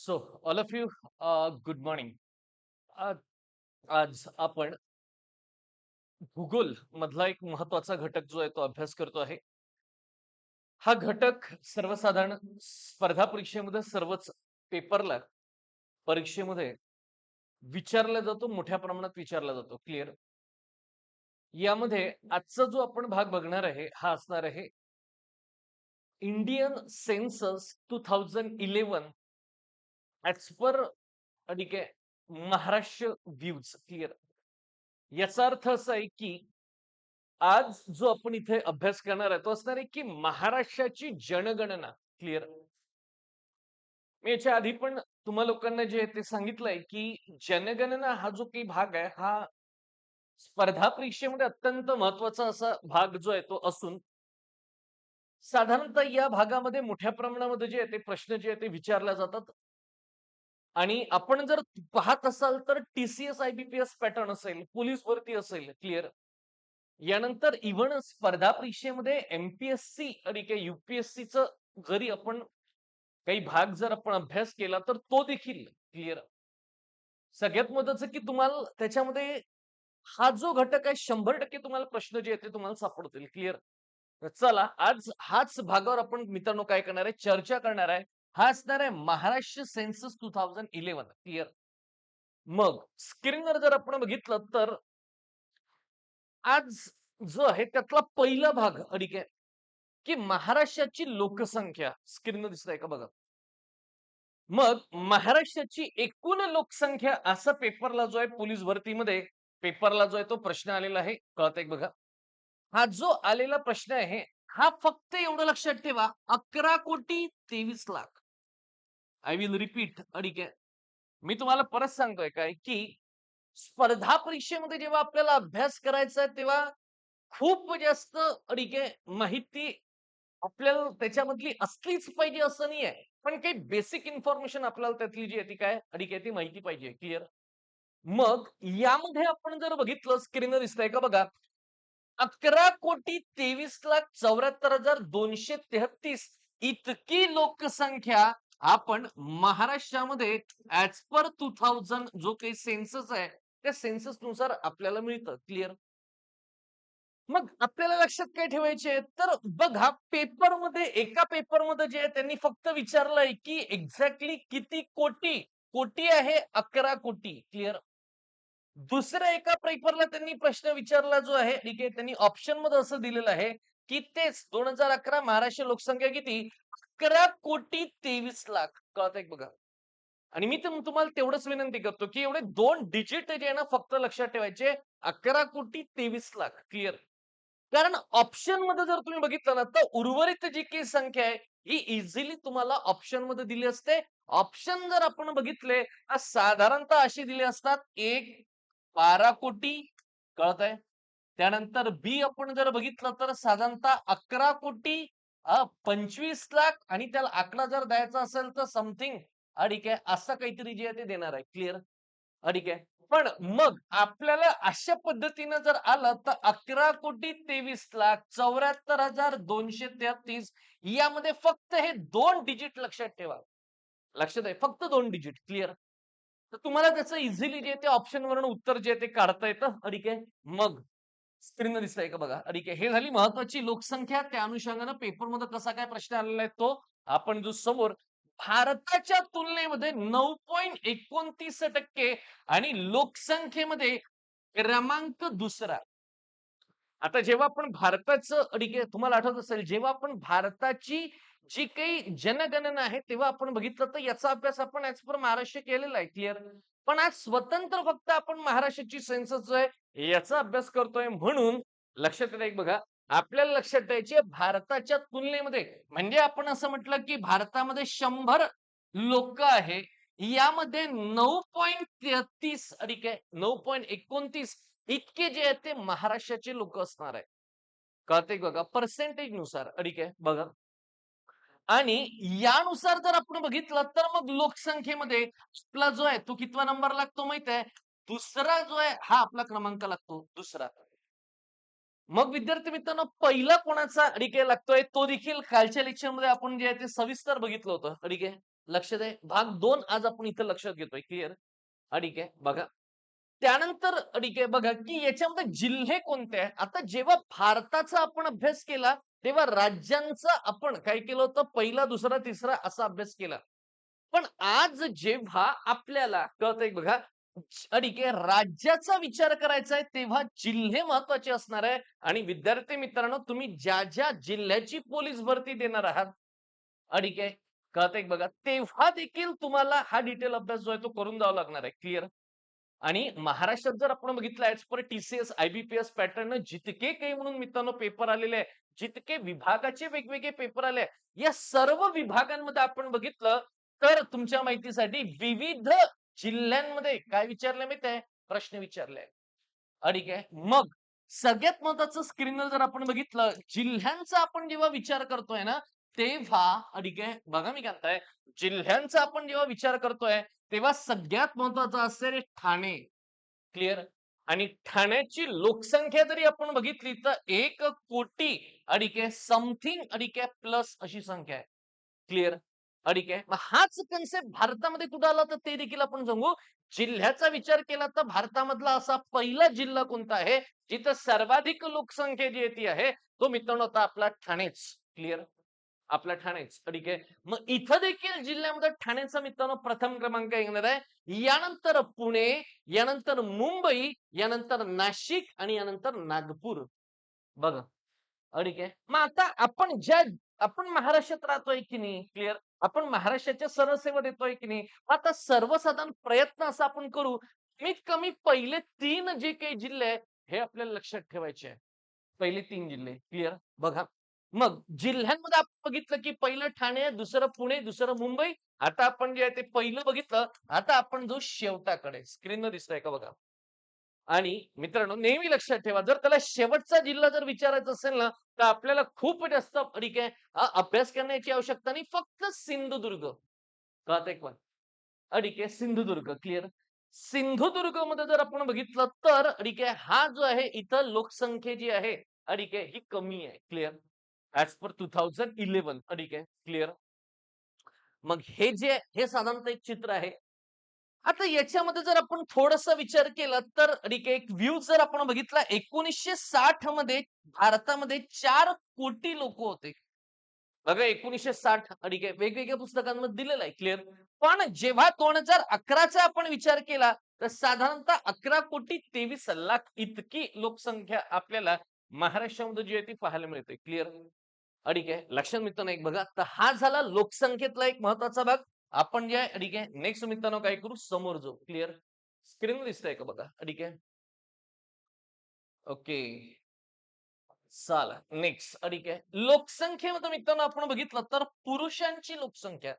So all of you good morning. आज आज आपण भूगोल मधला एक महत्वाचा घटक जो आहे तो अभ्यास करतो आहे. हा घटक सर्वसाधारण स्पर्धा परीक्षेमध्ये सर्वच पेपरला परीक्षेमध्ये विचारला जातो, मोठ्या प्रमाणात विचारला जातो. क्लिअर? यामध्ये आजचा जो आपण भाग बघणार आहे हा असणार आहे इंडियन सेन्सस 2011 ऍज पर ठीक आहे महाराष्ट्र व्ह्यूज. क्लिअर? याचा अर्थ असा आहे की आज जो आपण इथे अभ्यास करणार आहे तो असणार आहे की महाराष्ट्राची जनगणना. क्लिअर? मी याच्या आधी पण तुम्हा लोकांना जे आहे ते सांगितलंय की जनगणना हा जो काही भाग आहे हा स्पर्धा परीक्षेमध्ये अत्यंत महत्वाचा असा भाग जो आहे तो असून साधारणतः या भागामध्ये मोठ्या प्रमाणामध्ये जे आहे ते प्रश्न जे आहे ते विचारले जातात. आणि आपण जर पाहत असाल तर टीसीएस आयबीपीएस पॅटर्न असेल, पोलीस भरती असेल. क्लिअर? यानंतर इव्हन स्पर्धा परीक्षेमध्ये एमपीएससी आणि काही युपीएससीचं जरी आपण काही भाग जर आपण अभ्यास केला तर तो देखील. क्लिअर? सगळ्यात महत्वाचं की तुम्हाला त्याच्यामध्ये हा जो घटक आहे 100% तुम्हाला प्रश्न जे आहेत ते तुम्हाला सापडतील. क्लिअर? चला आज हाच भागावर आपण मित्रांनो काय करणार आहे, चर्चा करणार आहे. हा असणार आहे महाराष्ट्र सेन्सस 2011. क्लिअर? मग स्क्रीनवर जर आपण बघितलं तर आज जो आहे त्यातला पहिला भाग अधिक आहे की महाराष्ट्राची लोकसंख्या स्क्रीनवर दिसतंय का बघा. मग महाराष्ट्राची एकूण लोकसंख्या असा पेपरला जो आहे पोलीस भरतीमध्ये पेपरला जो आहे तो प्रश्न आलेला आहे. कळतंय बघा. हा जो आलेला प्रश्न आहे हा फक्त एवढं लक्षात ठेवा 11,23,00,000. I will repeat. ठीक आहे. मी तुम्हाला परत सांगतोय काय की स्पर्धा परीक्षेमध्ये जेव्हा आपल्याला अभ्यास करायचा आहे तेव्हा खूप जास्त ठीक आहे माहिती आपल्याला त्याच्यामधली असलीच पाहिजे असं नाहीये. पण काही बेसिक इन्फॉर्मेशन आपल्याला त्यातली जी आहे ती काय ठीक आहे ती माहिती पाहिजे. क्लिअर? मग यामध्ये आपण जर बघितलं स्क्रीनवर दिसतंय का बघा 11,23,74,233 इतकी लोकसंख्या आपण महाराष्ट्रामध्ये ऍज पर 2000 जो काही सेन्सस आहे त्या सेन्सस नुसार आपल्याला मिळतं. क्लिअर? मग आपल्याला लक्षात काय ठेवायचे तर बघा पेपरमध्ये एका पेपरमध्ये जे आहे त्यांनी फक्त विचारलंय की एक्झॅक्टली किती कोटी. कोटी आहे 11 कोटी. क्लिअर? दुसऱ्या एका पेपरला त्यांनी प्रश्न विचारला जो आहे ठीक आहे त्यांनी ऑप्शन मध्ये असं दिलेलं आहे की तेच 2011 महाराष्ट्र लोकसंख्या किती 11,23,00,000. कळतंय बघा. आणि मी तर तुम्हाला तेवढंच विनंती करतो की एवढे 2 डिजिट जे आहे ना फक्त लक्षात ठेवायचे 11,23,00,000. क्लिअर? कारण ऑप्शन मध्ये जर तुम्ही बघितलं ना तर उर्वरित जी काही संख्या आहे ही इझिली तुम्हाला ऑप्शन मध्ये दिली असते. ऑप्शन जर आपण बघितले तर साधारणतः अशी दिली असतात 1,12,00,00,000. कळत आहे? त्यानंतर बी आपण जर बघितलं तर साधारणतः 11,25,00,000 आणि त्याला आकडा जर द्यायचा असेल तर समथिंग ठीक आहे असं काहीतरी जे आहे ते देणार आहे. क्लिअर? ठीक आहे. पण मग आपल्याला अशा पद्धतीनं जर आलं तर 11,23,00,000 74,233 यामध्ये फक्त हे 2 डिजिट लक्षात ठेवा. लक्षात आहे फक्त 2 डिजिट. क्लिअर? तर तुम्हाला त्याचं इझिली जे ते ऑप्शन वरून उत्तर जे ते काढता येतं. ठीक आहे. मग स्क्रीन दिसतंय का बघा. ठीक आहे. हे झाली महत्वाची लोकसंख्या. त्या अनुषंगाने पेपरमध्ये कसा काय प्रश्न आलेला आहे तो आपण जो समोर भारताच्या तुलनेमध्ये 9.29% आणि लोकसंख्येमध्ये क्रमांक दुसरा. आता जेव्हा आपण भारताचं ठीक आहे तुम्हाला आठवत असेल जेव्हा आपण भारताची जी काही जनगणना आहे तेव्हा आपण बघितलं तर याचा अभ्यास आपण ऍज पर महाराष्ट्र केलेला आहे. क्लिअर? पण आज स्वतंत्र फक्त आपण महाराष्ट्राची सेन्सस जो आहे याचा अभ्यास करतोय म्हणून लक्षात येत एक बघा आपल्याला लक्षात द्यायचे भारताच्या तुलनेमध्ये म्हणजे आपण असं म्हटलं की भारतामध्ये 100 लोक आहे यामध्ये 9.33 ठीक आहे 9.29 इतके जे आहेत ते महाराष्ट्राचे लोक असणार आहे. कळतंय बघा पर्सेंटेज नुसार. ठीक आहे बघा. आणि यानुसार जर आपण बघितलं तर मग लोकसंख्येमध्ये आपला जो आहे तो कितवा नंबर लागतो माहित आहे? दुसरा जो आहे हा आपला क्रमांक लागतो दुसरा. मग विद्यार्थी मित्रांनो पहिला कोणाचा ठीक आहे लागतोय तो देखील कालच्या लेक्चर मध्ये आपण जे आहे ते सविस्तर बघितलं होतं. ठीक आहे. लक्ष द्या. भाग 2 आज आपण इथं लक्षात घेतोय. क्लिअर? ठीक आहे. बघा. त्यानंतर ठीक आहे बघा, की याच्यामध्ये जिल्हे कोणते आहेत? आता जेव्हा भारताचा आपण अभ्यास केला, तेव्हा राज्यांचा आपण काय केलं होतं, पहिला, दुसरा, तिसरा असा अभ्यास केला. पण आज जेव्हा आपल्याला कळतंय बघा, ठीक आहे, राज्याचा विचार करायचा आहे, तेव्हा जिल्हे महत्त्वाचे असणार आहे आणि विद्यार्थी मित्रांनो, तुम्ही ज्या जिल्ह्याची पोलीस भरती देणार आहात, ठीक आहे, कळतंय बघा, तेव्हा देखील तुम्हाला हा डिटेल अभ्यास जो आहे तो करून जावा लागणार आहे. क्लिअर? आणि महाराष्ट्रात जर आपण बघितलं ॲज पर टी-सी-एस, आय-बी-पी-एस पॅटर्न जितके काही म्हणून मित्रांनो पेपर आलेले आहे, जितके विभागाचे वेगवेगळे पेपर आले आहे, या सर्व विभागांमध्ये आपण बघितलं तर तुमच्या माहितीसाठी विविध जिल्ह्यांमध्ये काय विचारलंय माहिती आहे? प्रश्न विचारले. ठीक आहे. मग सगळ्यात महत्त्वाचं स्क्रीनवर जर आपण बघितलं, जिल्ह्यांचा आपण जेव्हा विचार करतोय ना, तेव्हा ठीक आहे, बघा मी काय म्हणताय, जिल्ह्यांचा आपण जेव्हा विचार करतोय, तेव्हा सगळ्यात महत्त्वाचं असेल ठाणे. क्लिअर? आणि ठाण्याची लोकसंख्या जरी आपण बघितली तर 1,00,00,000 ठीक आहे, समथिंग ठीक आहे, प्लस अशी संख्या आहे. क्लिअर? ठीक आहे. मग हाच कन्सेप्ट भारतामध्ये कुठं आला तर ते देखील आपण सांगू. जिल्ह्याचा विचार केला तर भारतामधला असा पहिला जिल्हा कोणता आहे, जिथं सर्वाधिक लोकसंख्या जी आहे ती आहे, तो मित्रांनो आता आपला ठाणेच. क्लिअर? आपला ठाणेच. ठीक आहे. मग इथं देखील जिल्ह्यामध्ये ठाण्याचा मित्रांनो प्रथम क्रमांक येणार आहे. यानंतर पुणे, यानंतर मुंबई, यानंतर नाशिक आणि यानंतर नागपूर. बघा. ठीक आहे. मग आता आपण महाराष्ट्रात राहतोय की नाही? क्लिअर. आपण महाराष्ट्राच्या सरसेवा देतोय की नाही? आता सर्वसाधारण प्रयत्न असा आपण करू, कमीत कमी पहिले 3 जे काही जिल्हे आहेत, हे आपल्याला लक्षात ठेवायचे आहे. पहिले 3 जिल्हे. क्लिअर? बघा. मग जिल्ह्यांमध्ये आपण बघितलं, की पहिलं ठाणे, दुसरं पुणे, दुसरं मुंबई. आता आपण जे आहे ते पहिलं बघितलं. आता आपण जाऊ शेवटाकडे. स्क्रीनवर दिसतंय का बघा. आणि मित्रांनो नेहमी लक्षात ठेवा, जर त्याला शेवटचा जिल्हा जर विचारायचा असेल ना, तर आपल्याला खूप जास्त ठीक आहे अभ्यास करण्याची आवश्यकता नाही. फक्त सिंधुदुर्ग. कळतंय का? ठीक आहे. सिंधुदुर्ग. क्लिअर. सिंधुदुर्गमध्ये जर आपण बघितलं तर ठीक आहे, हा जो आहे इथं लोकसंख्या जी आहे ठीक आहे, ही कमी आहे. क्लिअर. ॲज पर 2011 ठीक आहे. क्लिअर. मग हे जे हे साधारणतः एक चित्र आहे. आता याच्यामध्ये जर आपण थोडासा विचार केला तर ठीक आहे, एक व्ह्यू जर आपण बघितला 1960 मध्ये भारतामध्ये 4 कोटी लोक होते. बघा 1960 ठीक आहे, वेगवेगळ्या पुस्तकांमध्ये दिलेलं आहे क्लिअर. पण जेव्हा 2011चा आपण विचार केला तर साधारणतः 11,23,00,000 इतकी लोकसंख्या आपल्याला महाराष्ट्रामध्ये जी आहे ती पाहायला मिळते. क्लिअर. ठीक आहे. लक्षात मित्रांनो एक बघा, तर हा झाला लोकसंख्येतला एक महत्वाचा भाग. आपण जे आहे ठीक आहे, नेक्स्ट मित्रांनो काय करू, समोर जाऊ. क्लिअर. स्क्रीनवर दिसतंय का बघा. ठीक आहे. ओके. चला नेक्स्ट ठीक आहे. लोकसंख्येमध्ये मित्रांनो आपण बघितलं तर पुरुषांची लोकसंख्या.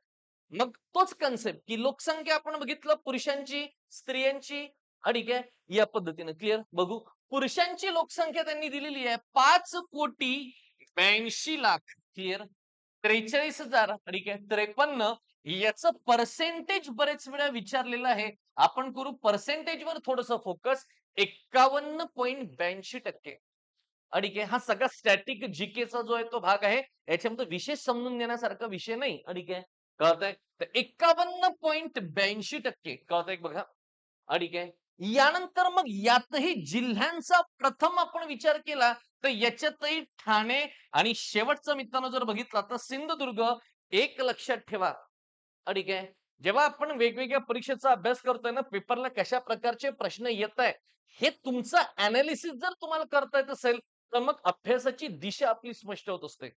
मग तोच कन्सेप्ट की लोकसंख्या आपण बघितलं पुरुषांची, स्त्रियांची ठीक आहे. या पद्धतीने क्लिअर बघू. पुरुषांची लोकसंख्या त्यांनी दिलेली आहे 5,82,00,000 क्लिअर. 43,000 ठीक आहे. 53 याचं पर्सेंटेज बरेच वेळा विचारलेलं आहे. आपण करू पर्सेंटेजवर थोडंसं फोकस. 51.82% ठीक आहे. हा सगळा स्टॅटिक जीकेचा जो आहे तो भाग आहे. याच्यामध्ये विशेष समजून घेण्यासारखा विषय नाही. ठीक आहे. कळतंय? तर 51.82% कळतंय बघा. ठीक आहे. यानंतर मग यातही जिल्ह्यांचा प्रथम आपण विचार केला तर याच्यातही ठाणे आणि शेवटचा मित्रांनो जर बघितला तर सिंधुदुर्ग एक लक्षात ठेवा. ठीक आहे. जेव्हा आपण वेगवेगळ्या परीक्षेचा अभ्यास करतोय ना, पेपरला कशा प्रकारचे प्रश्न येत आहे, हे तुमचं एनालिसिस जर तुम्हाला करता येत असेल, तर मग अभ्यासाची दिशा आपली स्पष्ट होत असते.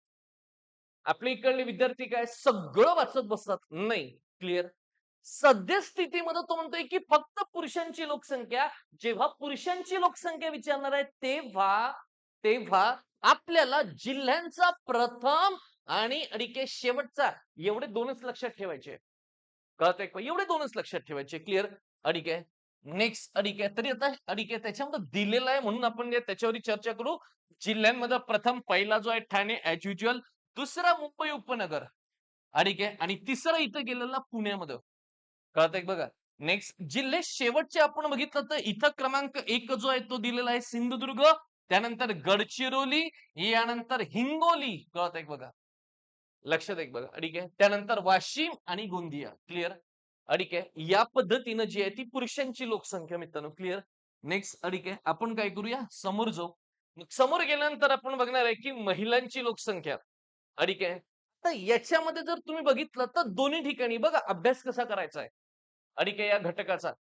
आपल्या इकडले विद्यार्थी काय सगळं वाचत बसतात. नाही. क्लिअर. सद्यस्थितीमध्ये तो म्हणतोय, की फक्त पुरुषांची लोकसंख्या, जेव्हा पुरुषांची लोकसंख्या विचारणार आहे, तेव्हा तेव्हा आपल्याला जिल्ह्यांचा प्रथम आणि अडिके शेवटचा एवढे 2च लक्षात ठेवायचे. कळतंय का? एवढे 2च लक्षात ठेवायचे. क्लिअर? ठीक आहे. नेक्स्ट ठीक आहे. तरी आता ठीक आहे त्याच्यामध्ये दिलेलं आहे म्हणून आपण त्याच्यावरही चर्चा करू. जिल्ह्यांमध्ये प्रथम पहिला जो आहे ठाणे ॲज युजुअल, दुसरा मुंबई उपनगर. ठीक आहे. आणि तिसरा इथं गेलेला पुण्यामध्ये. कळतंय का बघा. नेक्स्ट जिल्हे शेवटचे आपण बघितलं तर इथं क्रमांक 1 जो आहे तो दिलेला आहे सिंधुदुर्ग, त्यानंतर गडचिरोली, यानंतर हिंगोली. कळतंय का बघा. लक्षात आहे बघा. ठीक आहे. त्यानंतर वाशिम आणि गोंदिया. क्लिअर. ठीक आहे. या पद्धतीनं जी आहे ती पुरुषांची लोकसंख्या मित्रांनो. क्लिअर. नेक्स्ट ठीक आहे. आपण काय करूया समोर जाऊ. मग समोर गेल्यानंतर आपण बघणार आहे की महिलांची लोकसंख्या. ठीक आहे. तर याच्यामध्ये जर तुम्ही बघितलं तर दोन्ही ठिकाणी बघा अभ्यास कसा करायचा आहे. ठीक आहे या घटकाचा.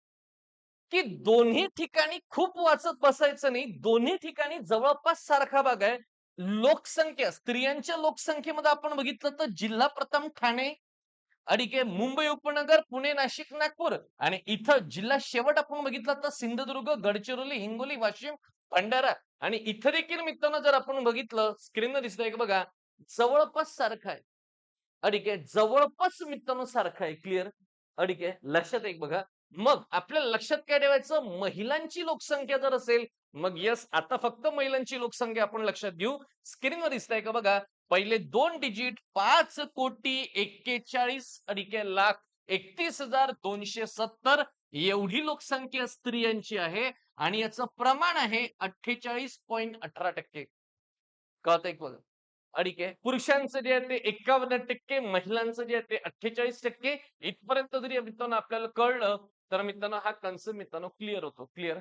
की दोन्ही ठिकाणी खूप वाचत बसायचं नाही. दोन्ही ठिकाणी जवळपास सारखा भाग आहे. लोकसंख्या, स्त्रियांच्या लोकसंख्येमध्ये आपण बघितलं तर जिल्हा प्रथम ठाणे, ठीक आहे, मुंबई उपनगर, पुणे, नाशिक, नागपूर आणि इथं जिल्हा शेवट आपण बघितला तर सिंधुदुर्ग, गडचिरोली, हिंगोली, वाशिम, भंडारा आणि इथं देखील मित्रांनो जर आपण बघितलं स्क्रीनवर दिसतंय का बघा, जवळपास सारखं आहे. ठीक आहे. जवळपास मित्रांनो सारखं आहे. क्लिअर. ठीक आहे. लक्षात आहे बघा. मग आपल्याला लक्षात काय ठेवायचं महिलांची लोकसंख्या जर असेल, मग येस आता फक्त महिलांची लोकसंख्या आपण लक्षात घेऊ. स्क्रीनवर दिसतंय का बघा. पहिले 2 डिजिट 5,41 ठीक आहे लाख 31,270 एवढी लोकसंख्या स्त्रियांची आहे आणि याचं प्रमाण आहे 48.18%. कळतंय का बघा. ठीक आहे. पुरुषांचं जे आहे ते 51% महिलांचं जे आहे ते 48% इथपर्यंत जरी मित्रांनो आपल्याला कळलं, तर मित्रांनो हा कन्सेप्ट मित्रांनो क्लिअर होतो. क्लिअर.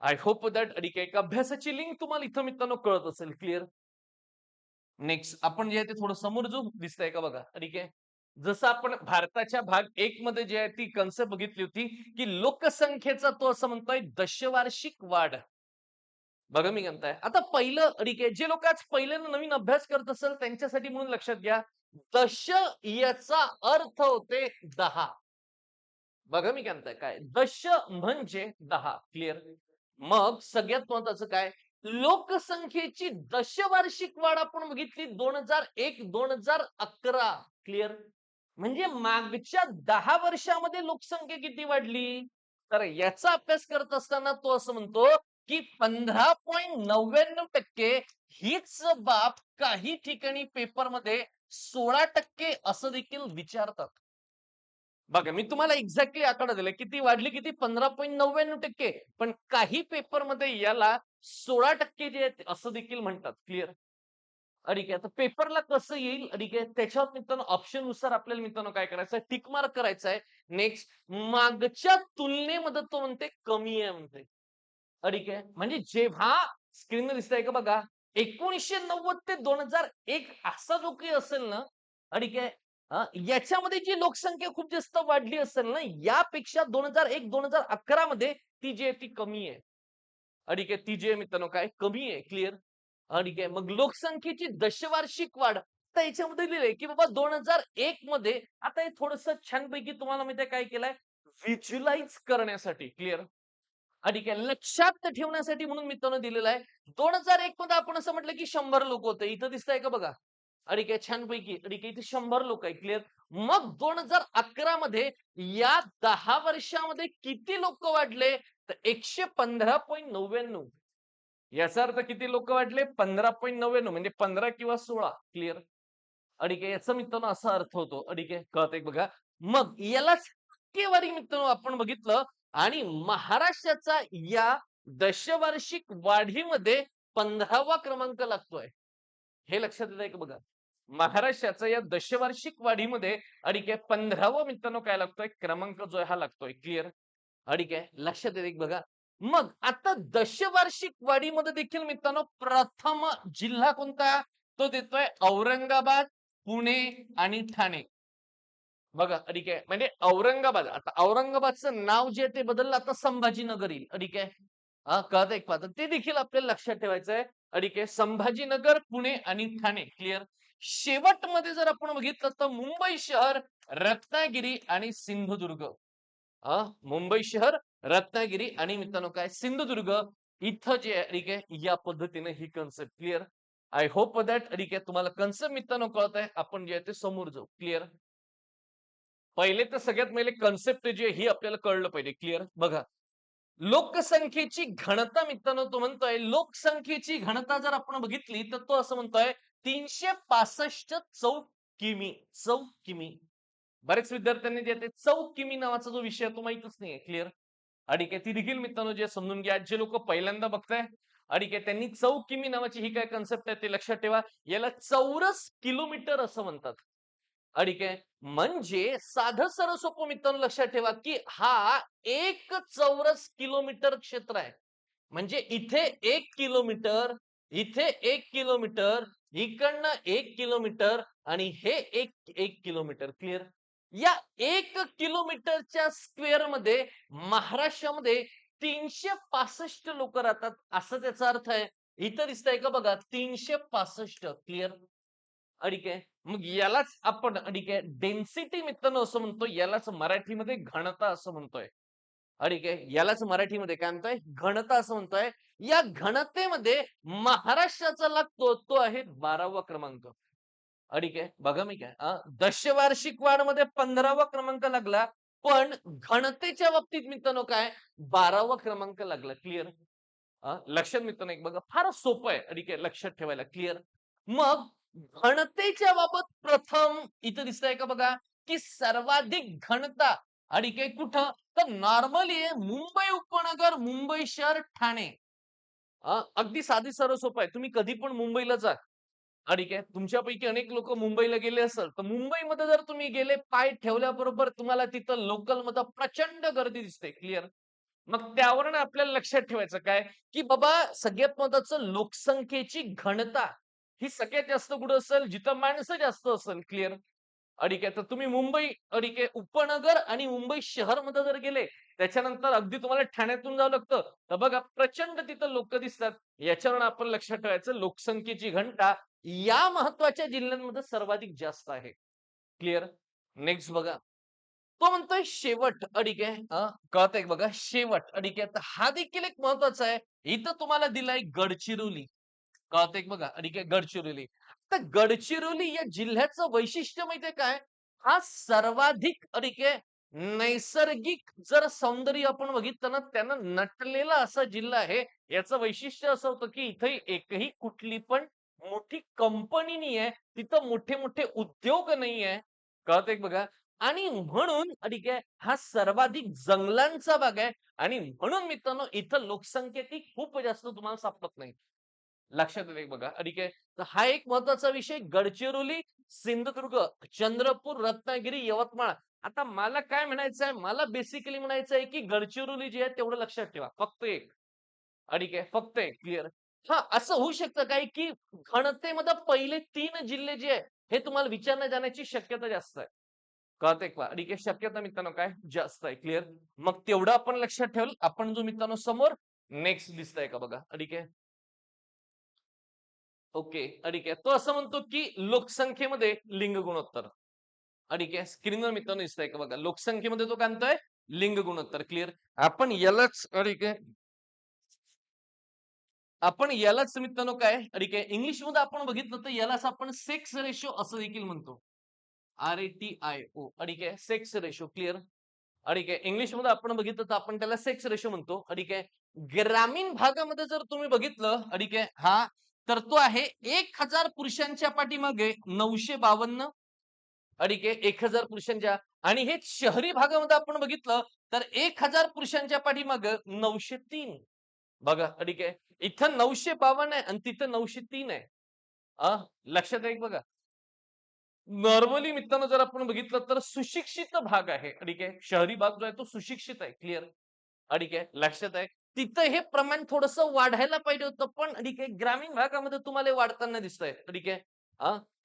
आय होप दॅट ठीक आहे. एक अभ्यासाची लिंक तुम्हाला इथं मित्रांनो कळत असेल. क्लिअर. नेक्स्ट आपण जे आहे ते थोडं समोर जाऊ दिसतंय का बघा. ठीक आहे. जसं आपण भारताच्या भाग 1 मध्ये जे आहे ती कन्सेप्ट बघितली होती, की लोकसंख्येचा तो असं म्हणतोय दशवार्षिक वाढ. बघा मी म्हणताय. आता पहिलं ठीक आहे. जे लोक आज पहिल्यांदा नवीन अभ्यास करत असेल त्यांच्यासाठी म्हणून लक्षात घ्या. दश याचा अर्थ होते 10. बघा मी काय म्हणताय काय? दश म्हणजे 10. क्लिअर. मग सगळ्यात महत्वाचं काय? लोकसंख्येची दशवार्षिक वाढ आपण बघितली 2001-2011. क्लिअर. म्हणजे मागच्या 10 वर्षामध्ये लोकसंख्या किती वाढली? तर याचा अभ्यास करत असताना तो असं म्हणतो, की 15.99% हीच बाब काही ठिकाणी पेपरमध्ये 16% असं देखील विचारतात. बघा, मी तुम्हाला एक्झॅक्टली आकडा दिलाय. किती वाढली किती? 15.99%. पण काही पेपरमध्ये याला 16% जे आहेत असं देखील म्हणतात. क्लिअर. ठीक आहे. आता पेपरला कसं येईल? ठीक आहे. त्याच्यावर मित्रांनो ऑप्शन नुसार आपल्याला मित्रांनो काय करायचं आहे? टिक मार्क करायचा आहे. नेक्स्ट मागच्या तुलनेमध्ये तो म्हणते कमी आहे म्हणते. ठीक आहे. म्हणजे जेव्हा स्क्रीनवर दिसतंय का बघा, 1990 ते 2001 असा जो काही असेल ना, ठीक आहे. याच्यामध्ये जी लोकसंख्या खूप जास्त वाढली असेल ना, यापेक्षा 2001-2011 मध्ये ती जी आहे ती कमी आहे. ठीक आहे. ती जी आहे मित्रांनो काय कमी आहे. क्लिअर. ठीक आहे. मग लोकसंख्येची दशवार्षिक वाढ तर याच्यामध्ये लिहिलंय, की बाबा 2001 मध्ये आता हे थोडंसं छानपैकी तुम्हाला माहिती आहे काय केलंय? व्हिज्युअलाइज करण्यासाठी. क्लिअर. ठीक आहे. लक्षात ठेवण्यासाठी म्हणून मित्रांनो दिलेलं आहे. 2001 मध्ये आपण असं म्हटलं की 100 लोक होते. इथं दिसतंय का बघा? ठीक आहे. छानपैकी. ठीक आहे. इथे 100 लोक आहे. क्लिअर. मग 2011 मध्ये या 10 वर्षामध्ये किती लोक वाढले? तर 115.99. याचा अर्थ किती लोक वाढले? 15.99 म्हणजे 15 किंवा 16. क्लिअर. ठीक आहे. याचा मित्रांनो असा अर्थ होतो. ठीक आहे. कळतंय बघा. मग यालाच टक्केवारी मित्रांनो आपण बघितलं आणि महाराष्ट्राचा या दशवार्षिक वाढीमध्ये 15वा क्रमांक लागतोय. हे लक्षात येतंय का बघा. महाराष्ट्राचा या दशवार्षिक वाढीमध्ये ठीक आहे 15वा मित्रांनो काय लागतोय क्रमांक जो आहे हा लागतोय. क्लिअर. ठीक आहे. लक्षात येते का बघा. मग आता दशवार्षिक वाढीमध्ये देखील मित्रांनो प्रथम जिल्हा कोणता? तो देतोय औरंगाबाद, पुणे आणि ठाणे. बघा ठीक आहे. म्हणजे औरंगाबाद आता औरंगाबादचं नाव जे आहे ते बदललं आता संभाजीनगर येईल. ठीक आहे. कळतंय का? ते देखील आपल्याला लक्षात ठेवायचं आहे. ठीक आहे. संभाजीनगर, पुणे आणि ठाणे. क्लिअर. शेवटमध्ये जर आपण बघितलं तर मुंबई शहर, रत्नागिरी आणि सिंधुदुर्ग. मुंबई शहर, रत्नागिरी आणि मित्रांनो काय सिंधुदुर्ग इथं जे आहे ठीक आहे या पद्धतीने ही concept clear. I hope that ठीक आहे तुम्हाला कन्सेप्ट मित्रांनो कळत आहे. आपण जे आहे ते समोर जाऊ. क्लिअर. पहिले तर सगळ्यात पहिले कन्सेप्ट जे ही आपल्याला कळलं पाहिजे. क्लिअर. बघा. लोकसंख्येची घनता मित्रांनो तो म्हणतोय लोकसंख्येची घनता जर आपण बघितली तर तो असं म्हणतोय 365 चौक किमी. चौक किमी. बरेच विद्यार्थ्यांनी जे ते चौक किमी नावाचा जो विषय तो माहितच नाहीये. क्लिअर. ठीक आहे. ती देखील मित्रांनो जे समजून घ्या. जे लोक पहिल्यांदा बघताय आणि काय त्यांनी चौकिमी नावाची ही काय कन्सेप्ट आहे ते लक्षात ठेवा. याला चौरस किलोमीटर असं म्हणतात. आणि काय म्हणजे साधं सरळ सोपं मित्रांनो लक्षात ठेवा, की हा 1 चौरस किलोमीटर क्षेत्र आहे. म्हणजे इथे 1 किलोमीटर, इथे 1 किलोमीटर, इकडनं 1 किलोमीटर आणि हे 1 किलोमीटर. क्लिअर? या 1 किलोमीटरच्या स्क्वेअरमध्ये महाराष्ट्रामध्ये 365 लोकं राहतात, असा त्याचा अर्थ आहे. इथं दिसतंय का बघा 365. क्लिअर? आणि काय मग यालाच आपण आणि काय डेन्सिटी मित्रांनो असं म्हणतो, यालाच मराठीमध्ये घनता असं म्हणतोय. आणि काय यालाच मराठीमध्ये काय म्हणतोय घनता असं म्हणतोय. या घनतेमध्ये महाराष्ट्राचा लागतो तो आहे 12वा क्रमांक. आणि काय बघा मी काय दशवार्षिक वाढमध्ये 15वा क्रमांक लागला, पण घनतेच्या बाबतीत मित्रांनो काय 12वा क्रमांक लागला. क्लिअर? लक्षात मित्रांनो एक बघा फारच सोपं आहे आणि काय लक्षात ठेवायला. क्लिअर? मग घनतेच्या बाबत प्रथम इथं दिसतंय का बघा, की सर्वाधिक घनता आणि काय कुठं तर नॉर्मली मुंबई उपनगर, मुंबई शहर, ठाणे. अगदी साधी सरळ सोपं आहे. तुम्ही कधी पण मुंबईला जा आणि काय तुमच्यापैकी अनेक लोक मुंबईला गेले असाल, तर मुंबईमध्ये जर तुम्ही गेले, पाय ठेवल्याबरोबर तुम्हाला तिथं लोकलमध्ये प्रचंड गर्दी दिसते. क्लिअर? मग त्यावरून आपल्याला लक्षात ठेवायचं काय, की बाबा सगळ्यात महत्वाचं लोकसंख्येची घनता ही सगळ्यात जास्त कुठं असेल, जिथं माणसं जास्त असेल. क्लिअर? आणि काय तर तुम्ही मुंबई आणि काय उपनगर आणि मुंबई शहरमध्ये जर गेले, त्याच्यानंतर अगदी तुम्हाला ठाण्यातून जावं लागतं. तर बघा प्रचंड तिथं लोक दिसतात. याच्यावरून आपण लक्षात ठेवायचं लोकसंख्येची घनता या महत्वाच्या जिल्ह्यांमध्ये सर्वाधिक जास्त आहे. क्लिअर? नेक्स्ट बघा. तो म्हणतोय शेवट अडिक आहे. कळतंय बघा शेवट अडिक आहे. तर हा देखील एक महत्वाचा आहे. इथं तुम्हाला दिलाय गडचिरोली. कळतंय बघा अडिक आहे गडचिरोली. तर गडचिरोली या जिल्ह्याचं वैशिष्ट्य माहितीये काय? हा सर्वाधिक अडिक आहे नैसर्गिक जर सौंदर्य आपण बघितलं ना त्यानं नटलेला असा जिल्हा आहे. याचं वैशिष्ट्य असं होतं की इथे एकही कुठली पण मोठी कंपनी नाहीये. तिथं मोठे-मोठे उद्योग नाहीये. कळतंय बघा. आणि म्हणून ठीक आहे, हा सर्वाधिक जंगलांचा भाग आहे आणि म्हणून मित्रांनो इथं लोकसंख्या ती खूप जास्त तुम्हाला सापडत नाही. लक्षात येते बघा. ठीक आहे. तर हा एक महत्वाचा विषय गडचिरोली, सिंधुदुर्ग, चंद्रपूर, रत्नागिरी, यवतमाळ. आता मला काय म्हणायचं आहे, मला बेसिकली म्हणायचं आहे, की गडचिरोली जी आहे तेवढं लक्षात ठेवा. फक्त एक. ठीक आहे. फक्त एक. क्लिअर. हां, असं होऊ शकतं काय, की घनतेमध्ये पहिले 3 जिल्हे जे आहे, हे तुम्हाला विचारण्यात जाण्याची शक्यता जास्त आहे. कळतंय का? ठीक आहे. शक्यता मित्रांनो काय जास्त आहे. क्लिअर. मग तेवढं आपण लक्षात ठेवलं. आपण जो मित्रांनो समोर नेक्स्ट दिसतंय का बघा. ठीक आहे. ओके. ठीक आहे. तो असं म्हणतो, की लोकसंख्येमध्ये लिंग गुणोत्तर. ठीक आहे. स्क्रीनवर मित्रांनो दिसतंय का बघा. लोकसंख्येमध्ये तो काय म्हणतोय? लिंग गुणोत्तर. क्लिअर. आपण यालाच ठीक आहे. आपण यालाच मित्रांनो काय ठीक आहे. इंग्लिशमध्ये आपण बघितलं तर यालाच आपण सेक्स रेशो असं देखील म्हणतो. RATIO. ठीक आहे. Sex ratio. क्लिअर. ठीक आहे. इंग्लिशमध्ये आपण बघितलं तर आपण त्याला सेक्स रेशो म्हणतो. ठीक आहे. ग्रामीण भागामध्ये जर तुम्ही बघितलं ठीक आहे. तर तो आहे 1000 पुरुषांच्या पाठीमागे 952 ठीक आहे. 1000 पुरुषांच्या आणि हे शहरी भागामध्ये आपण बघितलं तर 1000 पुरुषांच्या पाठीमागे 903 बघा. ठीक आहे. इथं 952 आहे आणि तिथं 903 आहे. अ, लक्षात आहे बघा. नॉर्मली मित्रांनो जर आपण बघितलं तर सुशिक्षित भाग आहे. ठीक आहे. शहरी भाग जो आहे तो सुशिक्षित आहे. क्लिअर. ठीक आहे. लक्षात आहे. तिथं हे प्रमाण थोडंसं वाढायला पाहिजे होतं, पण ठीक आहे. ग्रामीण भागामध्ये तुम्हाला हे वाढताना दिसतंय. ठीक आहे.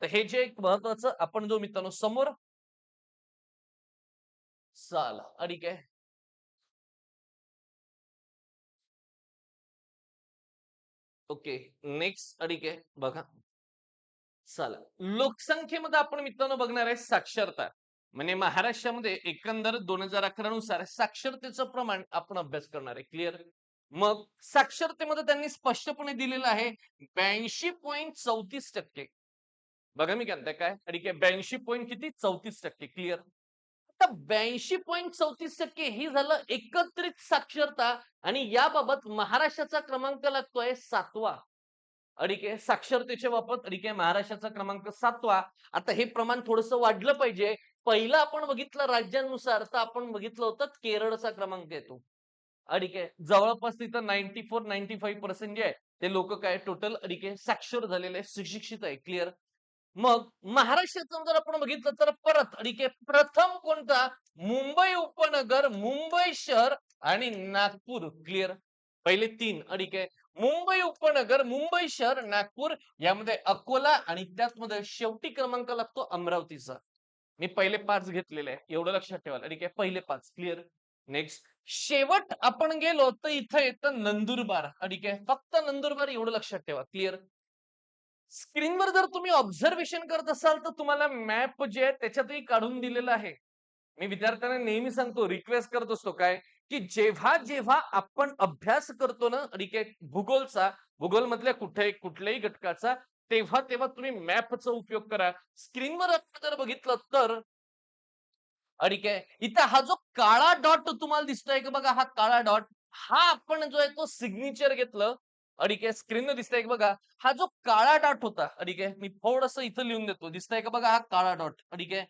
तर हे जे एक महत्वाचं आपण जो मित्रांनो समोर साल ठीक आहे. ओके. नेक्स्ट ठीक आहे. बघा. चला. लोकसंख्येमध्ये आपण मित्रांनो बघणार आहे साक्षरता. म्हणजे महाराष्ट्रामध्ये एकंदर 2011 नुसार साक्षरतेचं प्रमाण आपण अभ्यास करणार आहे. क्लिअर? मग साक्षरतेमध्ये त्यांनी स्पष्टपणे दिलेलं आहे 82.34%. बघा मी काय म्हणताय काय? ठीक आहे. 82 पॉइंट किती? 34% क्लिअर. आता 82.34% ही झालं एकत्रित साक्षरता आणि याबाबत महाराष्ट्राचा क्रमांक लागतोय 7वा. ठीक आहे. साक्षरतेच्या बाबत ठीक आहे. महाराष्ट्राचा क्रमांक 7वा. आता हे प्रमाण थोडंसं वाढलं पाहिजे. पहिलं आपण बघितलं राज्यांनुसार तर आपण बघितलं होतं केरळचा क्रमांक येतो. ठीक आहे. जवळपास तिथं 94-95% जे आहे ते लोक काय टोटल ठीक आहे साक्षर झालेले आहे, सुशिक्षित आहे. क्लिअर. मग महाराष्ट्राचं जर आपण बघितलं तर परत ठीक आहे प्रथम कोणता? मुंबई उपनगर, मुंबई शहर आणि नागपूर. क्लिअर. पहिले 3 ठीक आहे. मुंबई उपनगर, मुंबई शहर, नागपूर यामध्ये अकोला आणि त्याचमध्ये शेवटी क्रमांक लागतो अमरावतीचा. मी पहिले 5 घेतलेले आहे. एवढं लक्षात ठेवायला. ठीक आहे. पहिले 5 क्लिअर. नेक्स्ट शेवट आपण गेलो तर इथं येतं नंदुरबार. ठीक आहे. फक्त नंदुरबार एवढं लक्षात ठेवा. क्लिअर. स्क्रीनवर जर तुम्ही ऑब्झर्वेशन करत असाल तर तुम्हाला मॅप जे आहे त्याच्यातही काढून दिलेलं आहे. मी विद्यार्थ्यांना नेहमी सांगतो, रिक्वेस्ट करत असतो काय, की जेव्हा जेव्हा आपण अभ्यास करतो ना ठीक आहे भूगोलचा, भूगोलमधल्या कुठल्याही घटकाचा, तेव्हा तेव्हा तुम्ही मॅपचा उपयोग करा. स्क्रीनवर आपण जर बघितलं तर ठीक आहे. इथं हा जो काळा डॉट तुम्हाला दिसतोय का बघा, हा काळा डॉट, हा आपण जो आहे तो सिग्नेचर घेतलं. ठीक आहे. स्क्रीनवर दिसतंय का बघा, हा जो काळा डॉट होता. ठीक आहे. मी थोडंसं इथं लिहून देतो. दिसतंय का बघा, हा काळा डॉट. ठीक आहे.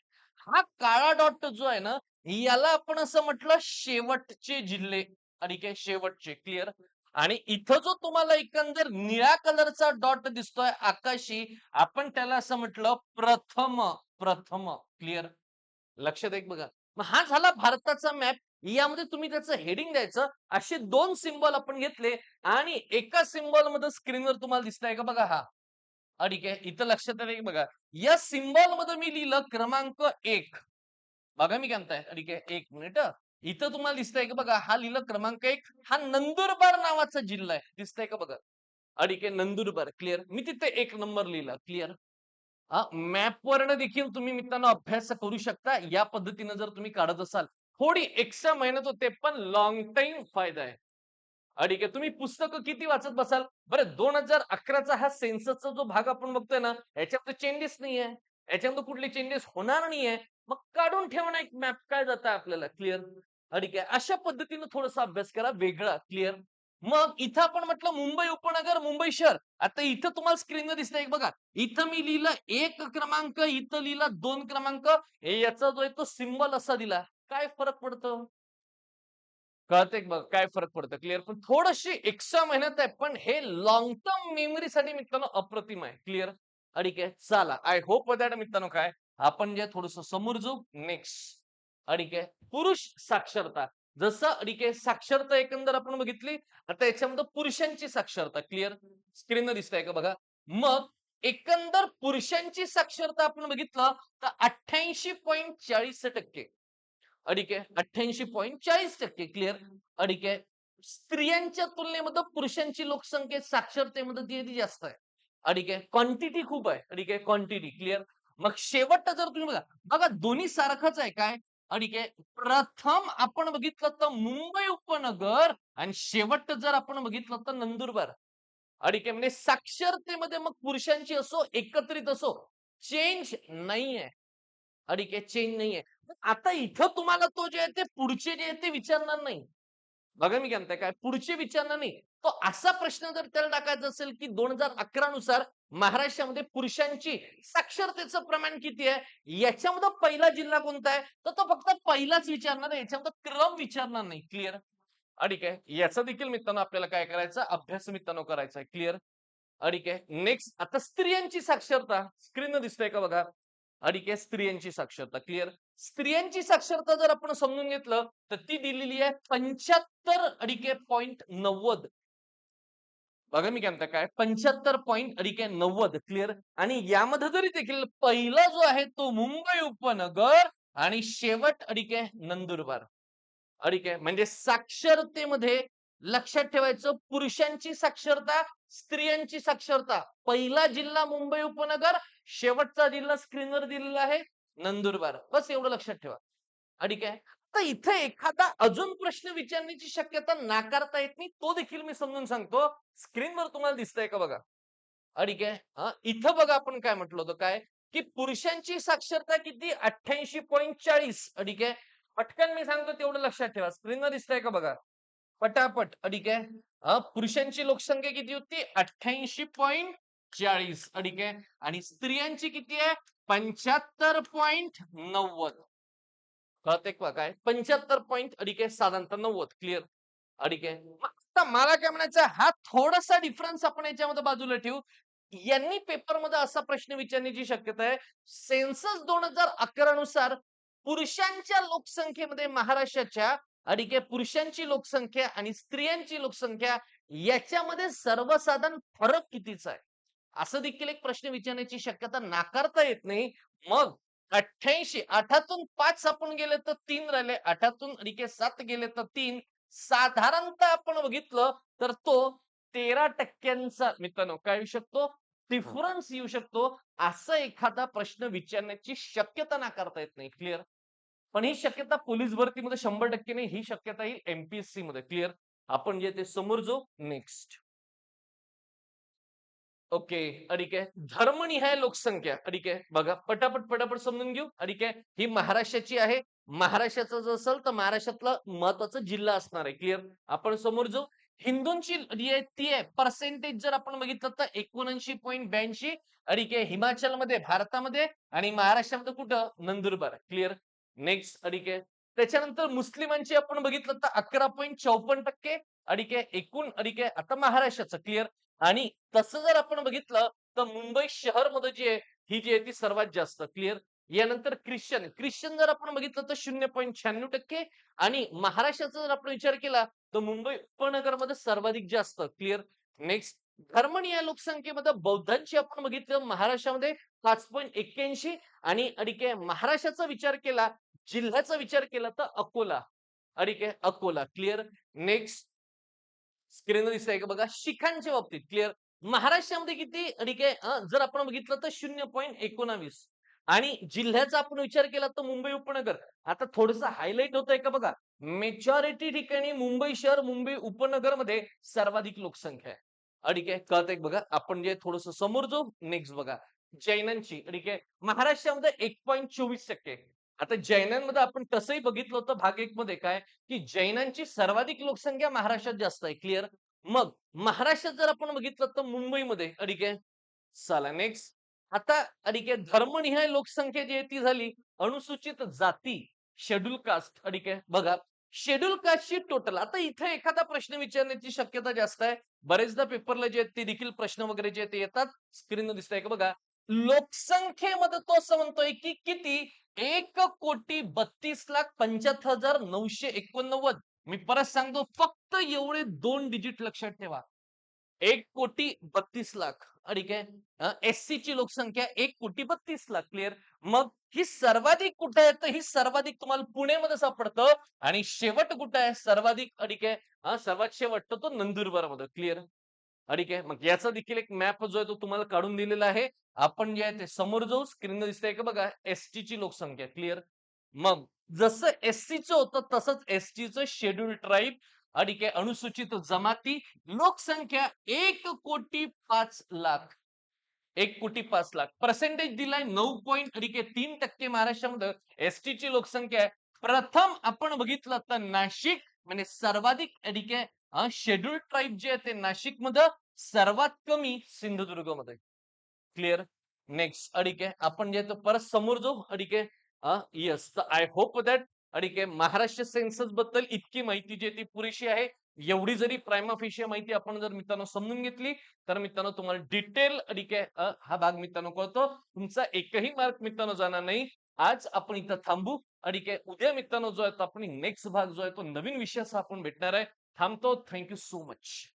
हा काळा डॉट जो आहे ना, याला आपण असं म्हटलं शेवटचे जिल्हे. ठीक आहे. शेवटचे. क्लिअर. आणि इथं जो तुम्हाला एकंदर निळ्या कलरचा डॉट दिसतोय आकाशी, आपण त्याला असं म्हटलं प्रथम. प्रथम. क्लिअर. लक्षात एक बघा. मग हा झाला भारताचा मॅप. यामध्ये तुम्ही त्याचं हेडिंग द्यायचं. असे 2 सिम्बॉल आपण घेतले आणि एका सिम्बॉल मध्ये स्क्रीनवर तुम्हाला दिसतंय का बघा हा. ठीक आहे. इथं लक्षात आलं की बघा. या सिम्बॉल मध्ये मी लिहिलं क्रमांक 1. बघा मी काय म्हणताय. ठीक आहे. 1 मिनिट हं. इथं तुम्हाला दिसतंय का बघा, हा लिहिलं क्रमांक 1. हा नंदुरबार नावाचा जिल्हा आहे. दिसतंय का बघा. ठीक आहे. नंदुरबार. क्लिअर. मी तिथे 1 नंबर लिहिला. क्लिअर. मॅपवरनं देखील तुम्ही मित्रांनो अभ्यास करू शकता. या पद्धतीने जर तुम्ही काढत असाल. थोडी एक्स्ट्रा मेहनत होते, पण लाँग टाईम फायदा आहे. ठीक आहे. तुम्ही पुस्तकं किती वाचत बसाल? बरं 2011चा हा सेन्ससचा जो भाग आपण बघतोय ना, ह्याच्यामध्ये चेंजेस नाहीये. ह्याच्यामध्ये कुठले चेंजेस होणार नाहीये. मग काढून ठेवा ना एक मॅप काय जातं आपल्याला क्लिअर. ठीक आहे. अशा पद्धतीने थोडासा अभ्यास करा वेगळा क्लिअर. मग इथं आपण म्हटलं मुंबई उपनगर, मुंबई शहर. आता इथं तुम्हाला स्क्रीनवर दिसतंय बघा. इथं मी लिहिलं 1 क्रमांक, इथं लिहिला 2 क्रमांक. हे याचा जो आहे तो सिम्बॉल असा दिला. काय फरक पडतो? कळतंय बघ काय फरक पडतो क्लिअर. पण थोडीशी एक्स्ट्रा मेहनत आहे, पण हे लाँग टर्म मेमरीसाठी मित्रांनो अप्रतिम आहे. क्लिअर. ठीक आहे. चला आय होप दॅट मित्रांनो काय आपण जे थोडंसं समोर जाऊ. नेक्स्ट. ठीक आहे. पुरुष साक्षरता. जसं ठीक आहे साक्षरता एकंदर आपण बघितली. आता याच्यामध्ये पुरुषांची साक्षरता क्लिअर. स्क्रीनवर दिसतंय का बघा. मग एकंदर पुरुषांची साक्षरता आपण बघितलं तर 88.40% ठीक आहे. 88.40% क्लिअर. ठीक आहे. स्त्रियांच्या तुलनेमध्ये पुरुषांची लोकसंख्येत साक्षरतेमध्ये ती जास्त आहे. ठीक आहे. क्वांटिटी खूप आहे. ठीक आहे. Quantity clear. मग शेवटचं जर तुम्ही बघा, बघा दोन्ही सारखंच आहे काय? ठीक आहे. प्रथम आपण बघितलं तर मुंबई उपनगर आणि शेवटचं जर आपण बघितलं तर नंदुरबार. ठीक आहे. म्हणजे साक्षरतेमध्ये मग पुरुषांची असो, एकत्रित असो, चेंज नाहीये. ठीक आहे. चेंज नाहीये. आता इथं तुम्हाला तो जे आहे ते पुढचे जे आहे ते विचारणार नाही. बघा मी काय म्हणताय काय पुढचे विचारणार नाही. तो असा प्रश्न जर त्याला टाकायचा असेल, की 2011 नुसार महाराष्ट्रामध्ये पुरुषांची साक्षरतेचं प्रमाण किती आहे? याच्यामध्ये पहिला जिल्हा कोणता आहे? तर तो फक्त पहिलाच विचारणार आहे. याच्यामध्ये क्रम विचारणार नाही. क्लिअर? ठीक आहे. याचा देखील मित्रांनो आपल्याला काय करायचं अभ्यास मित्रांनो करायचा आहे. क्लिअर? ठीक आहे. नेक्स्ट आता स्त्रियांची साक्षरता स्क्रीनवर दिसतंय का बघा. ठीक आहे. स्त्रियांची साक्षरता क्लिअर. स्त्रियांची साक्षरता जर आपण समजून घेतलं तर ती दिलेली आहे 75 ठीक आहे पॉइंट 90. बघा मी काय म्हणता काय 75 पॉइंट ठीक आहे 90 क्लिअर. आणि यामध्ये जरी देखील पहिला जो आहे तो मुंबई उपनगर आणि शेवट ठीक आहे नंदुरबार. ठीक आहे. म्हणजे साक्षरतेमध्ये लक्षात ठेवायचं पुरुषांची साक्षरता, स्त्रियांची साक्षरता. पहिला जिल्हा मुंबई उपनगर, शेवटचा जिल्हा स्क्रीनवर दिलेला आहे नंदुरबार. बस एवढं लक्षात ठेवा. ठीक आहे. तर इथे एखादा अजून प्रश्न विचारण्याची शक्यता नाकारता येत नाही. तो देखील मी समजून सांगतो. स्क्रीनवर तुम्हाला दिसतंय का बघा. ठीक आहे. इथं बघा आपण काय म्हटलं होतं काय, की पुरुषांची साक्षरता किती 88.40 ठीक आहे. पटकन मी सांगतो तेवढं लक्षात ठेवा. स्क्रीनवर दिसतंय का बघा. पटापट ठीक आहे. पुरुषांची लोकसंख्या किती होती 88.40 ठीक आहे. आणि स्त्रियांची किती आहे 75.90. कळतंय का काय 75 पॉइंट ठीक आहे साधारणतः 90 क्लिअर. ठीक आहे. मग आता मला काय म्हणायचं हा थोडासा डिफरन्स आपण याच्यामध्ये बाजूला ठेवू. यांनी पेपरमध्ये असा प्रश्न विचारण्याची शक्यता आहे. सेन्सस 2011 नुसार पुरुषांच्या लोकसंख्येमध्ये महाराष्ट्राच्या ठीक आहे, पुरुषांची लोकसंख्या आणि स्त्रियांची लोकसंख्या याच्यामध्ये सर्वसाधारण फरक कितीचा आहे? असं देखील एक प्रश्न विचारण्याची शक्यता नाकारता येत नाही. मग 88 8तून 5 आपण गेले तर 3 राहिले. 8तून अधिक 7 गेले तर 3 साधारणतः आपण बघितलं तर तो 13% मित्रांनो काय येऊ शकतो? डिफरन्स येऊ शकतो. असा एखादा प्रश्न विचारण्याची शक्यता नाकारता येत नाही. क्लिअर? पण ही शक्यता पोलीस भरतीमध्ये 100% नाही. ही शक्यता येईल एम-पी-एस-सी मध्ये. क्लिअर? आपण जे ते समोर जाऊ. नेक्स्ट. ओके. ठीक आहे. धर्मनिहाय लोकसंख्या. ठीक आहे. बघा पटापट समजून घेऊ. ठीक आहे. ही महाराष्ट्राची आहे. महाराष्ट्राचं जर असेल तर महाराष्ट्रातला महत्वाचा जिल्हा असणार आहे. क्लिअर? आपण समोर जाऊ. हिंदूंची जी आहे ती आहे पर्सेंटेज जर आपण बघितलं तर 79.82 ठीक आहे. हिमाचलमध्ये, भारतामध्ये आणि महाराष्ट्रामध्ये कुठं? नंदुरबार. क्लिअर? नेक्स्ट. ठीक आहे. त्याच्यानंतर मुस्लिमांची आपण बघितलं तर 11.54% ठीक आहे. एकूण ठीक आहे. आता महाराष्ट्राचं क्लिअर आणि तसं जर आपण बघितलं तर मुंबई शहरमध्ये जी आहे, ही जी आहे ती सर्वात जास्त. क्लिअर? यानंतर ख्रिश्चन. ख्रिश्चन जर आपण बघितलं तर 0.96% आणि महाराष्ट्राचा जर आपण विचार केला तर मुंबई उपनगरमध्ये सर्वाधिक जास्त. क्लिअर? नेक्स्ट. धर्मनिय लोकसंख्येमध्ये बौद्धांची आपण बघितलं महाराष्ट्रामध्ये 5.81 आणि ठीक आहे महाराष्ट्राचा विचार केला, जिल्ह्याचा विचार केला तर अकोला. ठीक आहे, अकोला. क्लिअर? नेक्स्ट. स्क्रीनवर दिसतंय का बघा. शिखांच्या बाबतीत क्लिअर. महाराष्ट्रामध्ये किती ठीक आहे जर आपण बघितलं तर 0.19 आणि जिल्ह्याचा आपण विचार केला तर मुंबई उपनगर. आता थोडंसं हायलाइट होतंय का बघा. मेजॉरिटी ठिकाणी मुंबई शहर, मुंबई उपनगरमध्ये सर्वाधिक लोकसंख्या आहे. ठीक आहे. कळतंय बघा. आपण जे थोडंसं समोर जाऊ. नेक्स्ट बघा. जैनांची ठीक आहे. महाराष्ट्रामध्ये 1.24%. आता जैनांमध्ये आपण तसंही बघितलं होतं भाग 1 मध्ये काय की जैनांची सर्वाधिक लोकसंख्या महाराष्ट्रात जास्त आहे. क्लिअर? मग महाराष्ट्रात जर आपण बघितलं तर मुंबईमध्ये ठीक आहे. चला नेक्स्ट. आता ठीक आहे धर्मनिहाय लोकसंख्या जी आहे ती झाली अनुसूचित जाती, शेड्यूल कास्ट ठीक आहे. बघा शेड्यूल कास्टची टोटल आता इथे एखादा प्रश्न विचारण्याची शक्यता जास्त आहे. बरेचदा पेपरला जे आहेत ते देखील प्रश्न वगैरे जे ते येतात. स्क्रीनवर दिसतंय का बघा. लोकसंख्येमध्ये तो असं म्हणतोय की किती 1,32,75,989. मी परत सांगतो फक्त एवढे 2 डिजिट लक्षात ठेवा. 1,32,00,000 ठीक आहे. एस-सी ची लोकसंख्या 1,32,00,000 क्लिअर. मग ही सर्वाधिक कुठे आहे? तर ही सर्वाधिक तुम्हाला पुण्यामध्ये सापडतं आणि शेवट कुठे आहे? सर्वाधिक ठीक आहे. सर्वात शेवट तर तो नंदुरबारमध्ये क्लिअर. ठीक आहे. मग याचा देखील एक मॅप जो आहे तो तुम्हाला काढून दिलेला आहे. आपण जे आहे ते समोर जाऊ. स्क्रीनवर दिसतंय का बघा. एस-टी ची लोकसंख्या क्लिअर. मग जसं एस-सीचं होतं तसंच एस-टीचं शेड्यूल ट्राइब ठीक आहे. अनुसूचित जमाती लोकसंख्या 1,05,00,000. 1,05,00,000 पर्सेंटेज दिलाय 9.3% महाराष्ट्रामध्ये एस-टी ची लोकसंख्या आहे. प्रथम आपण बघितलं तर नाशिक म्हणजे सर्वाधिक ठीक आहे शेड्यूल ट्राइब जे आहे ते नाशिकमध्ये सर्वात कमी सिंधुदुर्गमध्ये. क्लिअर? नेक्स्ट ठीक आहे. आपण जे तर परत समोर जाऊ ठीक आहे. येस. तर आय होप दॅट ठीक आहे महाराष्ट्र सेन्सस बद्दल इतकी माहिती जी आहे ती पुरेशी आहे. एवढी जरी प्रायमा फेशिया माहिती आपण जर मित्रांनो समजून घेतली तर मित्रांनो तुम्हाला डिटेल ठीक आहे हा भाग मित्रांनो कळतो. तुमचा एकही मार्क मित्रांनो जाणार नाही. आज आपण इथं थांबू. ठीक आहे. उद्या मित्रांनो जो आहे तो आपण नेक्स्ट भाग जो आहे तो नवीन विषयासह आपण भेटणार आहे. थांबतो. Thank you so much.